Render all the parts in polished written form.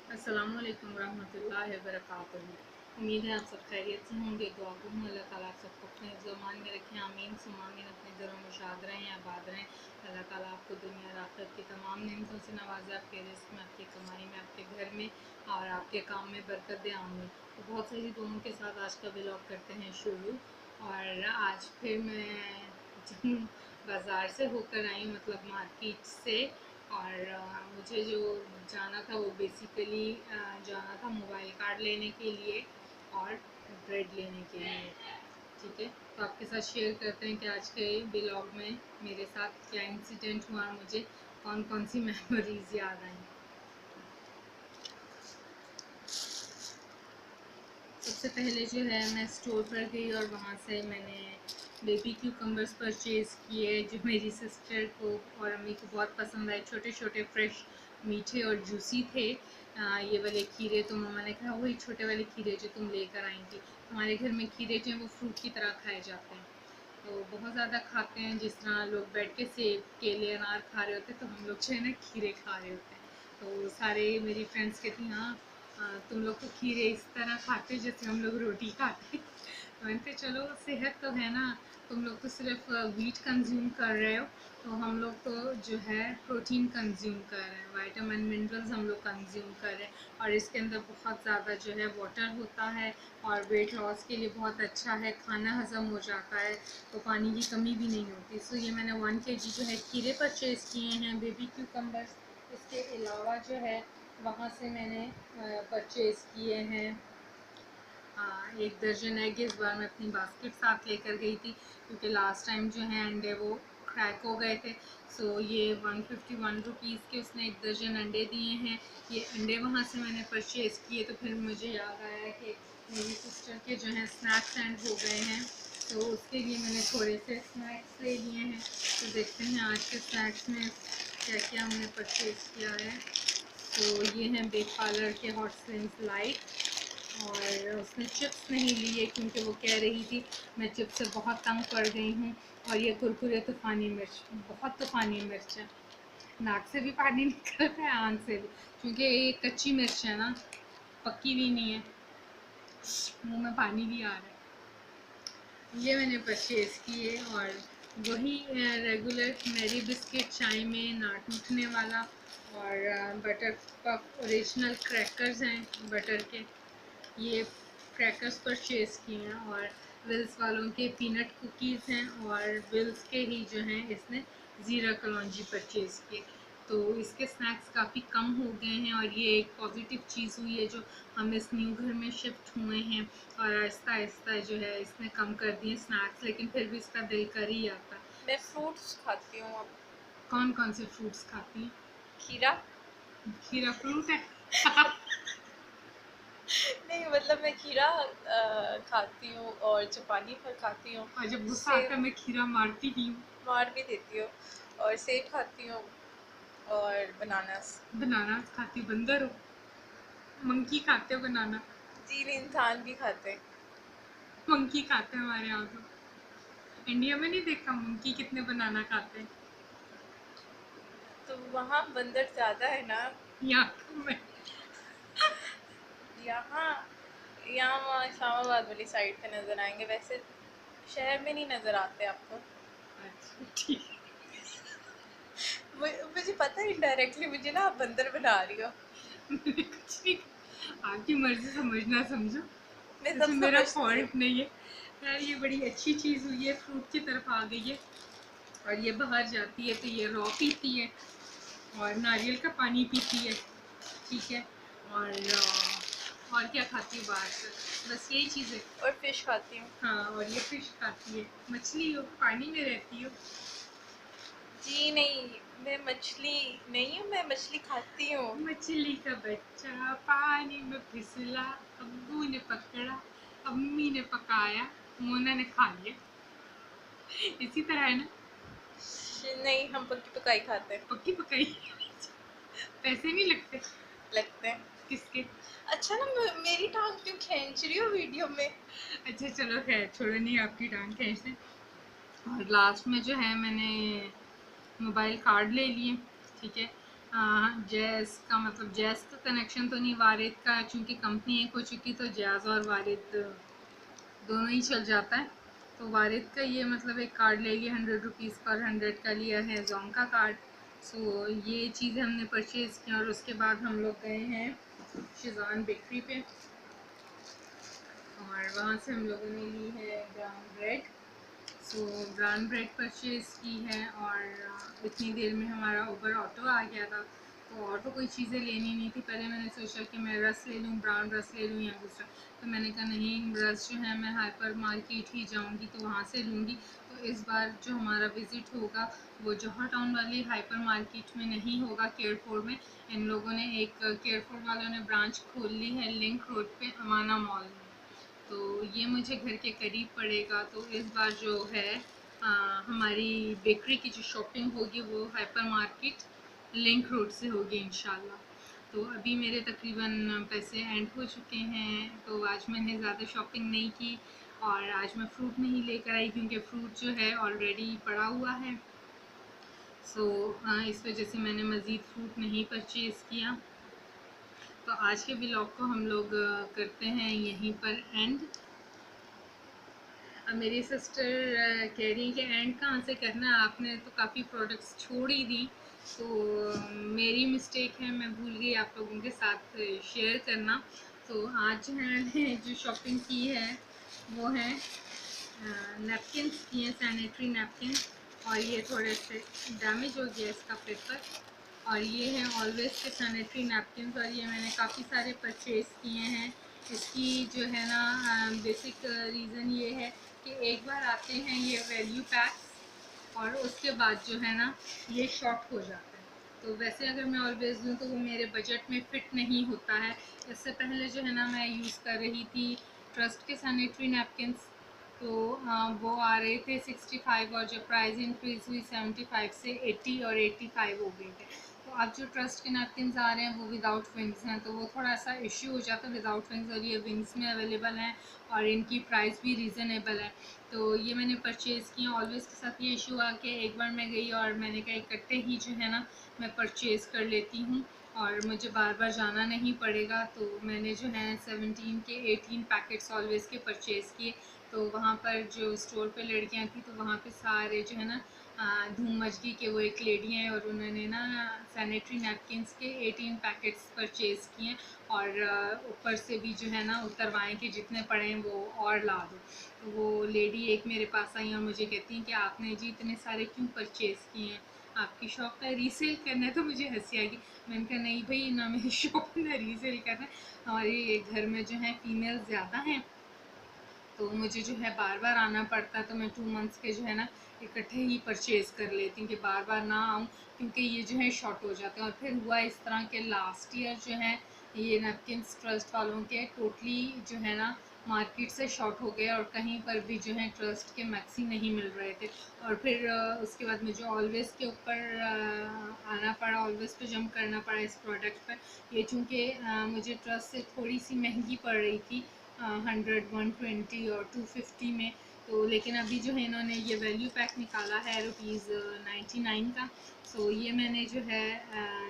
अस्सलामुअलैकुम रहमतुल्लाहि व बरकातुहू। उम्मीद है आप सब खैरियत से होंगे। दुआ हूँ अल्लाह ताला आप सबको अपने ज़मान में रखें। आमीन सुम्मा आमीन। अपने घरों में शाद रहें, आबाद रहें। अल्लाह ताला आपको दुनिया और आखिरत की तमाम नेमतों से नवाज़े, आपके रिस्क में, आपकी कमाई में, आपके घर में और आपके काम में बरकत दे। आमीन। तो बहुत सारी दुआओं के साथ आज का व्लॉग करते हैं शुरू। और आज फिर मैं बाज़ार से होकर आई, मतलब मार्केट से। और मुझे जो जाना था वो बेसिकली जाना था मोबाइल कार्ड लेने के लिए और ब्रेड लेने के लिए। ठीक है, तो आपके साथ शेयर करते हैं कि आज के ब्लॉग में मेरे साथ क्या इंसिडेंट हुआ, मुझे कौन कौन सी मेमोरीज याद आई। सबसे पहले जो है मैं स्टोर पर गई और वहाँ से मैंने बेबी क्यूकम्बर्स परचेज़ किए जो मेरी सिस्टर को और अम्मी को बहुत पसंद आए। छोटे छोटे फ्रेश मीठे और जूसी थे। ये वाले खीरे तो मम्मा ने कहा वही छोटे वाले खीरे जो तुम लेकर आई थी। हमारे घर में खीरे जो हैं वो फ्रूट की तरह खाए जाते हैं, तो बहुत ज़्यादा खाते हैं। जिस तरह लोग बैठ के सेब केले अनार खा रहे होते हैं, तो हम लोग जो है ना खीरे खा रहे होते हैं। तो सारे मेरी फ्रेंड्स कहती हाँ तुम लोग तो खीरे इस तरह खाते जैसे हम लोग रोटी खाते। तो मैंने कहा चलो सेहत तो है ना, तुम लोग तो सिर्फ वीट कंज्यूम कर रहे हो, तो हम लोग तो जो है प्रोटीन कंज्यूम कर रहे हैं, विटामिन मिनरल्स हम लोग कंज्यूम कर रहे हैं। और इसके अंदर बहुत ज़्यादा जो है वाटर होता है और वेट लॉस के लिए बहुत अच्छा है। खाना हज़म हो जाता है तो पानी की कमी भी नहीं होती। सो ये मैंने 1 kg जो है खीरे परचेज़ किए हैं, बेबी क्यूकम्बर्स। इसके अलावा जो है वहाँ से मैंने परचेज़ किए हैं 1 दर्जन एग। इस बार मैं अपनी बास्केट साथ लेकर गई थी क्योंकि लास्ट टाइम जो है अंडे वो क्रैक हो गए थे। सो ये 151 रुपीज़ के उसने 1 दर्जन अंडे दिए हैं। ये अंडे वहाँ से मैंने परचेज़ किए। तो फिर मुझे याद आया कि मेरी सिस्टर के जो हैं स्नैक्स एंड हो गए हैं, तो उसके लिए मैंने थोड़े से स्नैक्स ले लिए हैं। तो देखते हैं आज के स्नैक्स में क्या क्या हमने परचेज़ किया है। तो ये हैं बेक पार्लर के हॉट स्लिम्स लाइट। और उसने चिप्स नहीं लिए क्योंकि वो कह रही थी मैं चिप्स से बहुत तंग पड़ गई हूँ। और ये कुरकुरे तूफ़ानी मिर्च, बहुत तूफ़ानी मिर्च है। नाक से भी पानी निकल रहा है, आँख से भी, क्योंकि ये कच्ची मिर्च है ना, पक्की भी नहीं है। मुंह में पानी भी आ रहा है। ये मैंने परचेज़ किए। और वही रेगुलर मैरी बिस्किट चाय में ना टूटने वाला, और बटर पफ ओरिजिनल क्रैकर्स हैं बटर के, ये क्रैकर्स परचेज़ किए हैं। और विल्स वालों के पीनट कुकीज़ हैं और विल्स के ही जो हैं इसने ज़ीरा कलौंजी परचेज़ किए। तो इसके स्नैक्स काफ़ी कम हो गए हैं और ये एक पॉजिटिव चीज़ हुई है जो हम इस न्यू घर में शिफ्ट हुए हैं। और आहिस्ता आहिस्ता जो है इसने कम कर दिए स्नैक्स, लेकिन फिर भी इसका दिल कर ही आता। मैं फ्रूट्स खाती हूँ अब। कौन कौन से फ्रूट्स खाती हैं? खीरा। खीरा फ्रूट है? नहीं मतलब मैं खीरा खाती हूँ और जापानी फल खाती हूँ। और जब गुस्सा आता है सेब मैं खीरा मारती भी हूँ। मार भी देती हूँ और सेब खाती हूँ और बनानास। बनाना खाती बंदर हो? मंकी खाते हो बनाना? जीन इंसान भी खाते हैं। मंकी खाते हैं हमारे यहाँ तो। इंडिया में नहीं देखा मंकी कितने बनाना खाते हैं। तो वहाँ बंदर ज़्यादा है ना। यहाँ में। यहाँ यहाँ वहाँ इस्लामाबाद वाली साइड पे नज़र आएंगे, वैसे शहर में नहीं नज़र आते आपको। अच्छा ठीक मुझे पता है इनडायरेक्टली मुझे ना आप बंदर बना रही हो। है। मैंने कुछ नहीं कहा। आपकी मर्जी, समझना समझो, मैं सब इसमें मेरा समझती हूँ। फॉल्ट नहीं है। यार ये बड़ी अच्छी चीज़ हुई है, फ्रूट की तरफ आ गई है। और ये बाहर जाती है तो ये रॉ पीती है और नारियल का पानी पीती है। ठीक है। और क्या खाती है बाहर से? बस यही चीज़ें। और फिश खाती हूँ। हाँ, और ये फिश खाती है। मछली हो, पानी में रहती हो। जी नहीं, मैं मछली नहीं हूँ, मैं मछली खाती हूँ। मछली का बच्चा पानी में फिसला, अब्बू ने पकड़ा, अम्मी ने पकाया, मोना ने खा लिया। इसी तरह है ना? नहीं, हम पक्की पकाई खाते हैं। पक्की पकाई। पैसे नहीं लगते? लगते हैं। किसके? अच्छा ना, मेरी टांग क्यों खींच रही हो वीडियो में? अच्छा चलो खैर छोड़ो, नहीं आपकी टांग खींचते। और लास्ट में जो है मैंने मोबाइल कार्ड ले लिए। ठीक है। जैज़ का मतलब जैज़ का कनेक्शन तो नहीं, वारिद का चूँकि कंपनी एक हो चुकी तो जैज़ और वारिद दोनों ही चल जाता है। तो वारिद का ये मतलब एक कार्ड ले लिया 100 रुपीज़ का, और 100 का लिया है जोम का कार्ड। सो ये चीज़ें हमने परचेज़ की और उसके बाद हम लोग गए हैं शिज़ान बेकरी पे, और वहाँ से हम लोगों ने ली है ब्राउन ब्रेड। सो ब्राउन ब्रेड परचेज़ की है, और इतनी देर में हमारा ऊबर ऑटो आ गया था। तो ऑटो कोई चीज़ें लेनी नहीं थी। पहले मैंने सोचा कि मैं रस ले लूँ, ब्राउन रस ले लूँ या दूसरा, तो मैंने कहा नहीं, रस जो है मैं हाइपर मार्केट ही जाऊँगी तो वहाँ से लूँगी। तो इस बार जो हमारा विज़िट होगा वो जौहर टाउन वाली हाइपर मार्केट में नहीं होगा, केयरफोर्ड में। इन लोगों ने एक केयरफोर्ड वालों ने ब्रांच खोल ली है लिंक रोड पे अमाना मॉल में। तो ये मुझे घर के करीब पड़ेगा। तो इस बार जो है हमारी बेकरी की जो शॉपिंग होगी वो हाइपर मार्केट लिंक रोड से होगी इंशाल्लाह। तो अभी मेरे तकरीबन पैसे एंड हो चुके हैं, तो आज मैंने ज़्यादा शॉपिंग नहीं की, और आज मैं फ़्रूट नहीं लेकर आई क्योंकि फ़्रूट जो है ऑलरेडी पड़ा हुआ है। सो इस वजह से मैंने मज़ीद फ़्रूट नहीं परचेज़ किया। तो आज के व्लॉग को हम लोग करते हैं यहीं पर एंड। अब मेरी सिस्टर कह रही है कि एंड कहाँ से करना है, आपने तो काफ़ी प्रोडक्ट्स छोड़ ही दी। तो मेरी मिस्टेक है, मैं भूल गई आप लोगों के साथ शेयर करना। तो आज जो है मैंने जो शॉपिंग की है वो है नैपकिन्स की हैं, सैनिटरी नैपकिन, और ये थोड़े से डैमेज हो गया इसका पेपर। और ये है ऑलवेज के सैनिटरी नैपकिन, और ये मैंने काफ़ी सारे परचेज़ किए हैं। इसकी जो है ना बेसिक रीज़न ये है कि एक बार आते हैं ये वैल्यू पैक्स, और उसके बाद जो है ना ये शॉर्ट हो जाता है। तो वैसे अगर मैं ऑलवेज दूँ तो वो मेरे बजट में फ़िट नहीं होता है। इससे पहले जो है ना मैं यूज़ कर रही थी ट्रस्ट के सैनिटरी नैपकिन्स। तो वो आ रहे थे 65, और जब प्राइस इंक्रीज़ हुई 75 से 80 और 85 हो गए थे। तो अब जो ट्रस्ट के नैपकिन्स आ रहे हैं वो विदाउट विंग्स हैं, तो वो थोड़ा सा इश्यू हो जाता है विदाउट विंग्स, और ये विंग्स में अवेलेबल हैं और इनकी प्राइस भी रीज़नेबल है। तो ये मैंने परचेज़ किया। ऑलवेज के साथ ये इशू आ कि एक बार मैं गई और मैंने कहा इकट्ठे ही जो है ना मैं परचेज़ कर लेती हूँ और मुझे बार बार जाना नहीं पड़ेगा। तो मैंने जो है 17 के 18 पैकेट्स ऑलवेज के परचेज़ किए। तो वहाँ पर जो स्टोर पे लड़कियाँ थी तो वहाँ पे सारे जो है ना धूम मचगी के वो एक लेडी हैं, और उन्होंने ना सैनिटरी नैपकिन्स के 18 पैकेट्स परचेज़ किए, और ऊपर से भी जो है ना उतरवाएँ कि जितने पड़े हैं वो और ला दो। तो वो लेडी एक मेरे पास आई और मुझे कहती हैं कि आपने जी इतने सारे क्यों परचेज़ किए हैं, आपकी शॉप का रीसेल करना है। तो मुझे हंसी आ गई। मैंने कहा नहीं भाई, ना मेरी शॉप ना रीसेल करना है, हमारे घर में जो है फीमेल ज़्यादा हैं, तो मुझे जो है बार बार आना पड़ता है। तो मैं 2 मंथ्स के जो है ना इकट्ठे ही परचेज़ कर लेती हूँ कि बार बार ना आऊँ, क्योंकि ये जो है शॉर्ट हो जाते हैं। और फिर हुआ इस तरह के लास्ट ईयर जो है ये नैपकिन्स ट्रस्ट वालों के टोटली जो है ना मार्केट से शॉर्ट हो गए, और कहीं पर भी जो है ट्रस्ट के मैक्सी नहीं मिल रहे थे। और फिर उसके बाद मुझे ऑलवेज के ऊपर आना पड़ा, ऑलवेज पे जंप करना पड़ा इस प्रोडक्ट पर। ये चूँकि मुझे ट्रस्ट से थोड़ी सी महंगी पड़ रही थी, 100, 120 और 250 में। तो लेकिन अभी जो है इन्होंने ये वैल्यू पैक निकाला है ₹99 का। सो ये मैंने जो है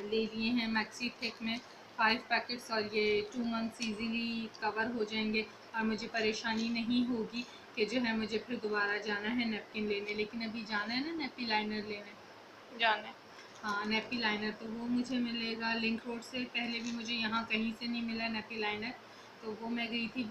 ले लिए हैं मैक्सी थिक में 5 पैकेट्स, और ये 2 मंथ्स ईज़िली कवर हो जाएंगे, और मुझे परेशानी नहीं होगी कि जो है मुझे फिर दोबारा जाना है नैपकिन लेने। लेकिन अभी जाना है ना नैपी लाइनर लेने, जाने। हाँ नैपी लाइनर, तो वो मुझे मिलेगा लिंक रोड से। पहले भी मुझे यहाँ कहीं से नहीं मिला नैपी लाइनर, तो वो मैं गई थी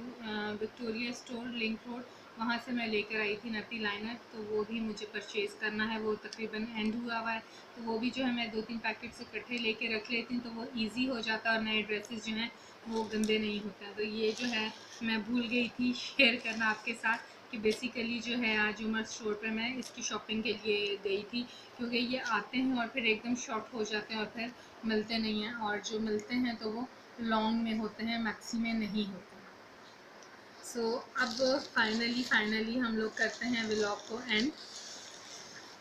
विक्टोरिया स्टोर लिंक रोड, वहाँ से मैं लेकर आई थी नैपी लाइनर। तो वो भी मुझे परचेज़ करना है, वो तकरीबन एंड हुआ हुआ है। तो वो भी जो है मैं 2-3 पैकेट्स इकट्ठे लेके रख लेती हूँ, तो वो ईज़ी हो जाता है और नए ड्रेसेस जो हैं वो गंदे नहीं होते हैं। तो ये जो है मैं भूल गई थी शेयर करना आपके साथ कि बेसिकली जो है आज उमर स्टोर पे मैं इसकी शॉपिंग के लिए गई थी, क्योंकि ये आते हैं और फिर एकदम शॉर्ट हो जाते हैं और फिर मिलते नहीं हैं, और जो मिलते हैं तो वो लॉन्ग में होते हैं, मैक्सी में नहीं होते हैं। सो अब फाइनली हम लोग करते हैं व्लॉग को एंड,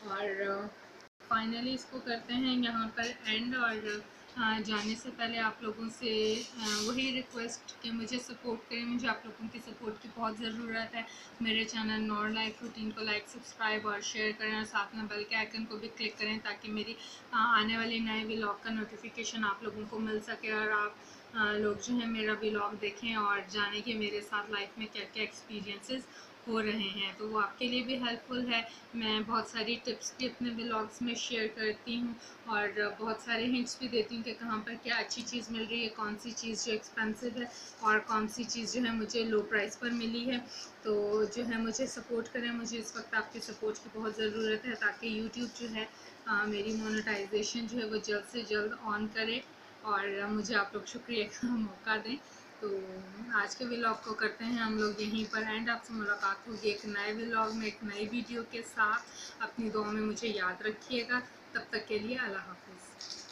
और फाइनली इसको करते हैं यहाँ पर एंड। और जाने से पहले आप लोगों से वही रिक्वेस्ट कि मुझे सपोर्ट करें। मुझे आप लोगों की सपोर्ट की बहुत ज़रूरत है। मेरे चैनल नॉर लाइफ रूटीन को लाइक, सब्सक्राइब और शेयर करें और साथ में बेल के आइकन को भी क्लिक करें ताकि मेरी आने वाले नए व्लॉग का नोटिफिकेशन आप लोगों को मिल सके और आप लोग जो है मेरा व्लॉग देखें और जाने कि मेरे साथ लाइफ में क्या क्या एक्सपीरियंसेस हो रहे हैं, तो वो आपके लिए भी हेल्पफुल है। मैं बहुत सारी टिप्स भी अपने व्लॉग्स में शेयर करती हूँ और बहुत सारे हिंट्स भी देती हूँ कि कहाँ पर क्या अच्छी चीज़ मिल रही है, कौन सी चीज़ जो एक्सपेंसिव है और कौन सी चीज़ जो है मुझे लो प्राइस पर मिली है। तो जो है मुझे सपोर्ट करें। मुझे इस वक्त आपकी सपोर्ट की बहुत ज़रूरत है ताकि यूट्यूब जो है मेरी मोनेटाइजेशन जो है वो जल्द से जल्द ऑन करे और मुझे आप लोग शुक्रिया का मौका दें। तो आज के व्लॉग को करते हैं हम लोग यहीं पर एंड। आपसे मुलाकात होगी एक नए व्लॉग में, एक नई वीडियो के साथ। अपनी दुआ में मुझे याद रखिएगा। तब तक के लिए अल्लाह हाफिज़।